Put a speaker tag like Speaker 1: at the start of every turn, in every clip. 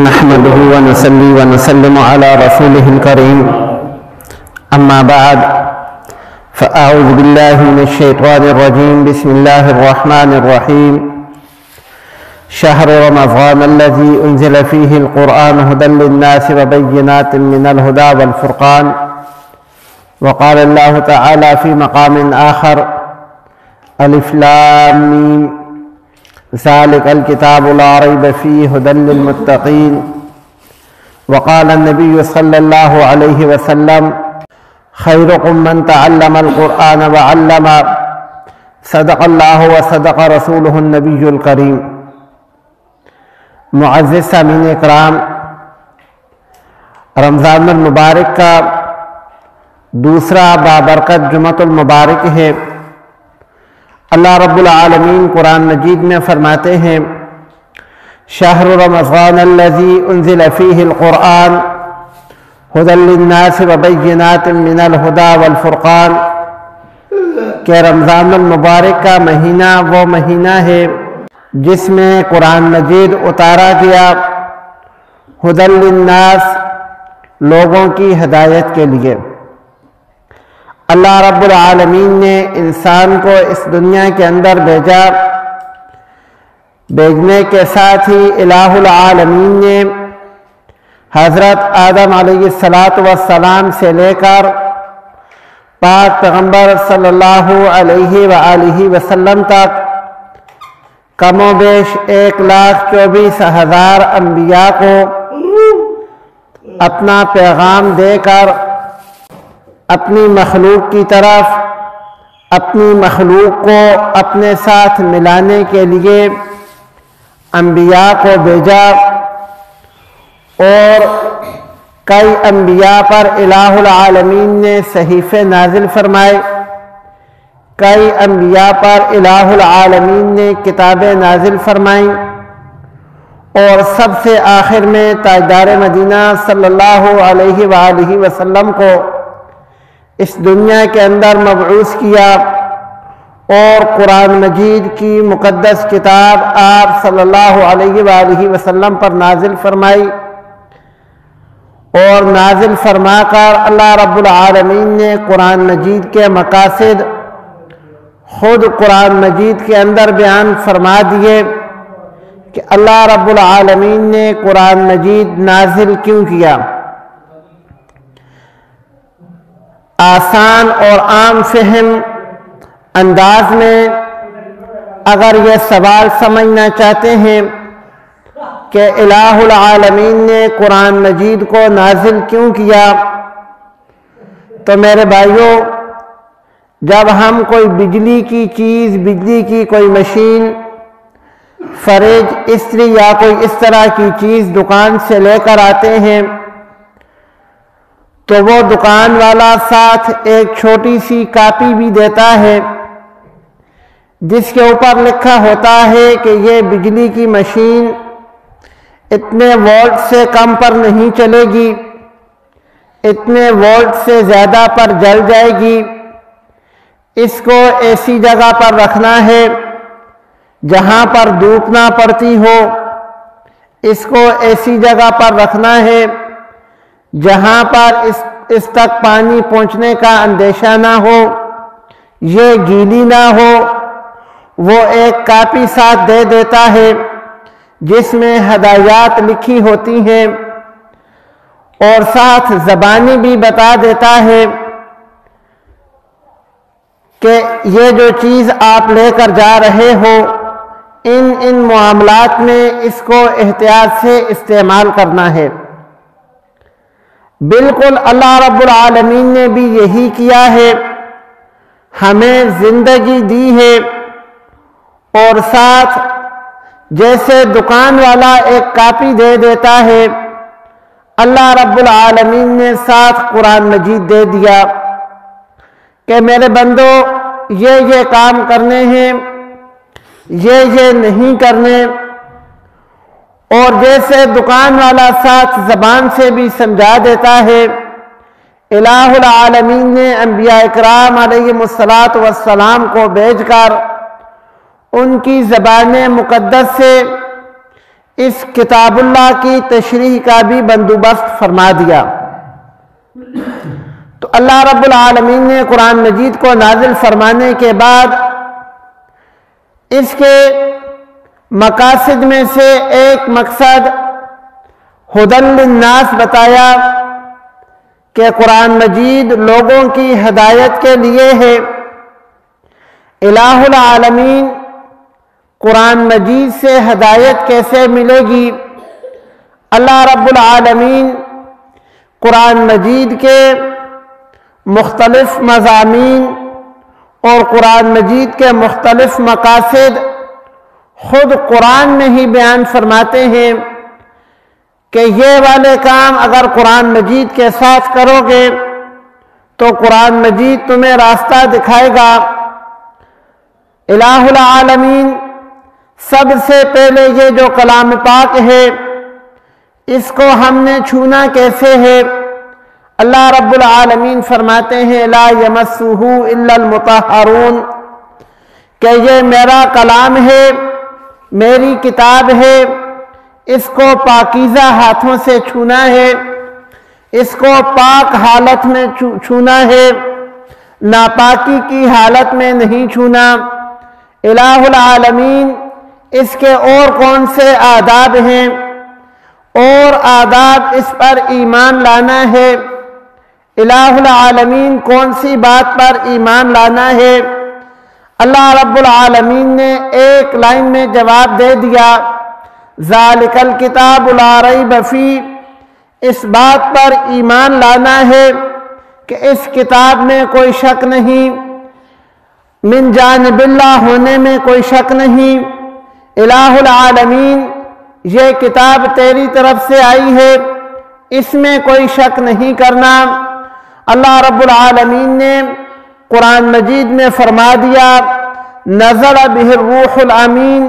Speaker 1: نحمده ونصلي ونسلم على رسوله الكريم أما بعد فأعوذ بالله من الشيطان الرجيم بسم الله الرحمن الرحيم شهر رمضان الذي أنزل فيه القرآن هدى للناس وبينات من الهدى والفرقان. وقال الله تعالى في مقام آخر ألف لام ميم ذلك الكتاب لا ريب فيه هدى للمتقين. وقال النبي صلى الله عليه وسلم خيركم من تعلم القرآن وعلم. صدق الله وصدق رسوله النبي الكريم. معزز سامعین اکرام، رمضان المبارک کا دوسرا بابرکت جمعۃ المبارک ہے۔ اللہ رب العالمین قرآن مجید میں فرماتے ہیں شہر رمضان الذی انزل فیہ القرآن ہدی للناس وبینات من الہدی والفرقان، کہ رمضان المبارک کا مہینہ وہ مہینہ ہے جس میں قرآن مجید اتارا گیا ہدی للناس، لوگوں کی ہدایت کے لیے۔ اللہ رب العالمین نے انسان کو اس دنیا کے اندر بھیجنے کے ساتھ ہی الہ العالمین نے حضرت آدم علیہ السلام سے لے کر پاک پیغمبر صلی اللہ علیہ وآلہ وسلم تک کم و بیش 1,24,000 انبیاء کو اپنا پیغام دے کر اپنی مخلوق کی طرف اپنی مخلوق کو اپنے ساتھ ملانے کے لیے انبیاء کو بھیجا، اور کئی انبیاء پر الہ العالمین نے صحیفے نازل فرمائے، کئی انبیاء پر الہ العالمین نے کتابیں نازل فرمائیں، اور سب سے آخر میں تاجدار مدینہ صلی اللہ علیہ وآلہ وسلم کو اس دنیا کے اندر مبعوث کیا، اور قرآن مجید کی مقدس کتاب آپ صلی اللہ علیہ وآلہ وسلم پر نازل فرمائی، اور نازل فرما کر اللہ رب العالمین نے قرآن مجید کے مقاصد خود قرآن مجید کے اندر بیان فرما دیے کہ اللہ رب العالمین نے قرآن مجید نازل کیوں کیا۔ آسان اور عام فہم انداز میں اگر یہ سوال سمجھنا چاہتے ہیں کہ الہ العالمین نے قرآن مجید کو نازل کیوں کیا، تو میرے بھائیوں، جب ہم کوئی بجلی کی چیز، بجلی کی کوئی مشین، فریج، استری یا کوئی اس طرح کی چیز دکان سے لے کر آتے ہیں تو وہ دکان والا ساتھ ایک چھوٹی سی کاپی بھی دیتا ہے جس کے اوپر لکھا ہوتا ہے کہ یہ بجلی کی مشین اتنے وولٹ سے کم پر نہیں چلے گی، اتنے وولٹ سے زیادہ پر جل جائے گی، اس کو ایسی جگہ پر رکھنا ہے جہاں پر دھوپ نہ پڑتی ہو، اس کو ایسی جگہ پر رکھنا ہے جہاں پر اس تک پانی پہنچنے کا اندیشہ نہ ہو، یہ گیلی نہ ہو۔ وہ ایک کاپی ساتھ دے دیتا ہے جس میں ہدایات لکھی ہوتی ہیں، اور ساتھ زبانی بھی بتا دیتا ہے کہ یہ جو چیز آپ لے کر جا رہے ہو ان معاملات میں اس کو احتیاط سے استعمال کرنا ہے۔ بالکل اللہ رب العالمین نے بھی یہی کیا ہے، ہمیں زندگی دی ہے، اور ساتھ جیسے دکان والا ایک کاپی دے دیتا ہے، اللہ رب العالمین نے ساتھ قرآن مجید دے دیا کہ میرے بندو یہ کام کرنے ہیں، یہ نہیں کرنے۔ اور جیسے دکان والا ساتھ زبان سے بھی سمجھا دیتا ہے، الہ العالمین نے انبیاء اکرام علیہم السلام کو بھیج کر ان کی زبان مقدس سے اس کتاب اللہ کی تشریح کا بھی بندوبست فرما دیا۔ تو اللہ رب العالمین نے قرآن مجید کو نازل فرمانے کے بعد اس کے مقاصد میں سے ایک مقصد ہدی للناس بتایا کہ قرآن مجید لوگوں کی ہدایت کے لیے ہے۔ الہ العالمین قرآن مجید سے ہدایت کیسے ملے گی؟ اللہ رب العالمین قرآن مجید کے مختلف مضامین اور قرآن مجید کے مختلف مقاصد خود قرآن میں ہی بیان فرماتے ہیں کہ یہ والے کام اگر قرآن مجید کے ساتھ کرو گے تو قرآن مجید تمہیں راستہ دکھائے گا۔ الہ العالمین سب سے پہلے یہ جو کلام پاک ہے اس کو ہم نے چھونا کیسے ہے؟ اللہ رب العالمین فرماتے ہیں لا یمسہ الا المطہرون، کہ یہ میرا کلام ہے، میری کتاب ہے، اس کو پاکیزہ ہاتھوں سے چھونا ہے، اس کو پاک حالت میں چھونا ہے، ناپاکی کی حالت میں نہیں چھونا۔ الہ العالمین اس کے اور کون سے آداب ہیں اور آداب اس پر ایمان لانا ہے؟ الہ العالمین کون سی بات پر ایمان لانا ہے؟ اللہ رب العالمین نے ایک لائن میں جواب دے دیا ذالک الکتاب لا ریب فیہ، اس بات پر ایمان لانا ہے کہ اس کتاب میں کوئی شک نہیں، من جانب اللہ ہونے میں کوئی شک نہیں۔ الہ العالمین یہ کتاب تیری طرف سے آئی ہے، اس میں کوئی شک نہیں کرنا۔ اللہ رب العالمین نے قرآن مجید میں فرما دیا نزل بہ الروح الامین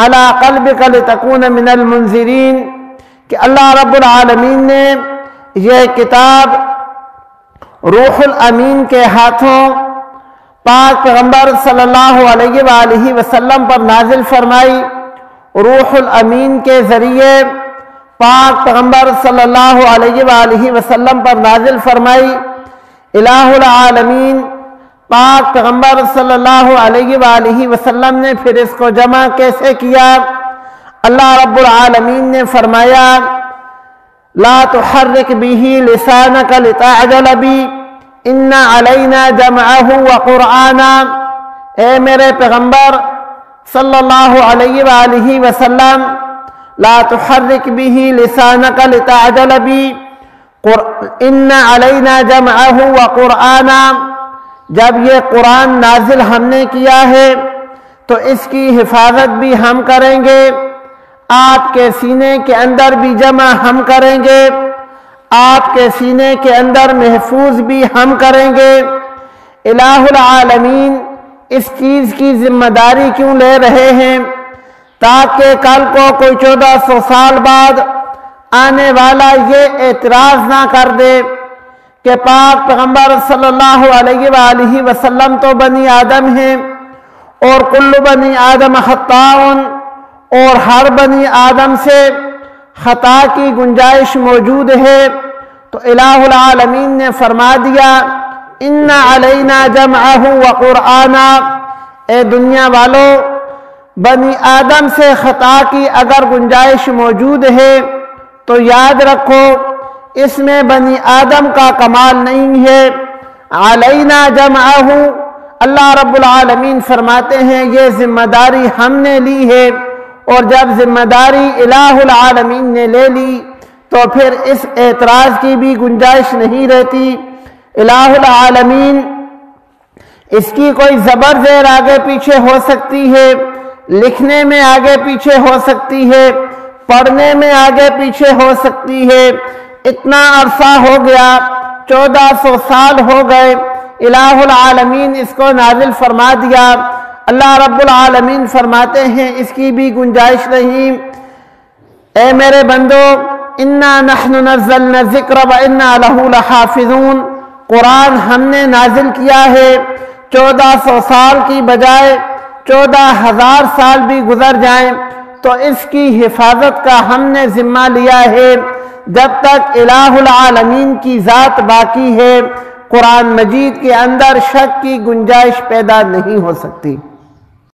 Speaker 1: علی قلبک لتکون من المنذرین، کہ اللہ رب العالمین نے یہ کتاب روح الامین کے ہاتھوں پاک پیغمبر صلی اللہ علیہ وآلہ وسلم پر نازل فرمائی۔ روح الامین کے ذریعے پاک پیغمبر صلی اللہ علیہ وآلہ وسلم پر نازل فرمائی۔ الہ العالمین پاک پیغمبر صلی اللہ علیہ وآلہ وسلم نے پھر اس کو جمع کیسے کیا؟ اللہ رب العالمین نے فرمایا لا تحرک بہ لسانک لتعجل بہ ان علینا جمعہ وقرآنا، اے میرے پیغمبر صلی اللہ علیہ وآلہ وسلم لا تحرک بہ لسانک لتعجل بہ ان علینا جمعہ وقرآنا، جب یہ قرآن نازل ہم نے کیا ہے تو اس کی حفاظت بھی ہم کریں گے، آپ کے سینے کے اندر بھی جمع ہم کریں گے، آپ کے سینے کے اندر محفوظ بھی ہم کریں گے۔ الہ العالمین اس چیز کی ذمہ داری کیوں لے رہے ہیں؟ تاکہ کل کو کوئی 1400 سال بعد آنے والا یہ اعتراض نہ کر دے کہ پاک پیغمبر صلی اللہ علیہ وآلہ وسلم تو بنی آدم ہیں اور کل بنی آدم خطاء، اور ہر بنی آدم سے خطا کی گنجائش موجود ہے۔ تو الہ العالمین نے فرما دیا ان علینا جمعہ وقرآنا، اے دنیا والو بنی آدم سے خطا کی اگر گنجائش موجود ہے تو یاد رکھو اس میں بنی آدم کا کمال نہیں ہے۔ علینا جمعہ، اللہ رب العالمین فرماتے ہیں یہ ذمہ داری ہم نے لی ہے، اور جب ذمہ داری الہ العالمین نے لے لی تو پھر اس اعتراض کی بھی گنجائش نہیں رہتی۔ الہ العالمین اس کی کوئی زبر زیر آگے پیچھے ہو سکتی ہے، لکھنے میں آگے پیچھے ہو سکتی ہے، پڑھنے میں آگے پیچھے ہو سکتی ہے۔ اتنا عرصہ ہو گیا، 1400 سال ہو گئے، الہ العالمین اس کو نازل فرما دیا۔ اللہ رب العالمین فرماتے ہیں اس کی بھی گنجائش نہیں۔ اے میرے بندو انا نحن نزلنا الذکر وانا لہ لحافظون، قرآن ہم نے نازل کیا ہے، 1400 سال کی بجائے 14,000 سال بھی گزر جائیں تو اس کی حفاظت کا ہم نے ذمہ لیا ہے۔ جب تک الہ العالمین کی ذات باقی ہے، قرآن مجید کے اندر شک کی گنجائش پیدا نہیں ہو سکتی۔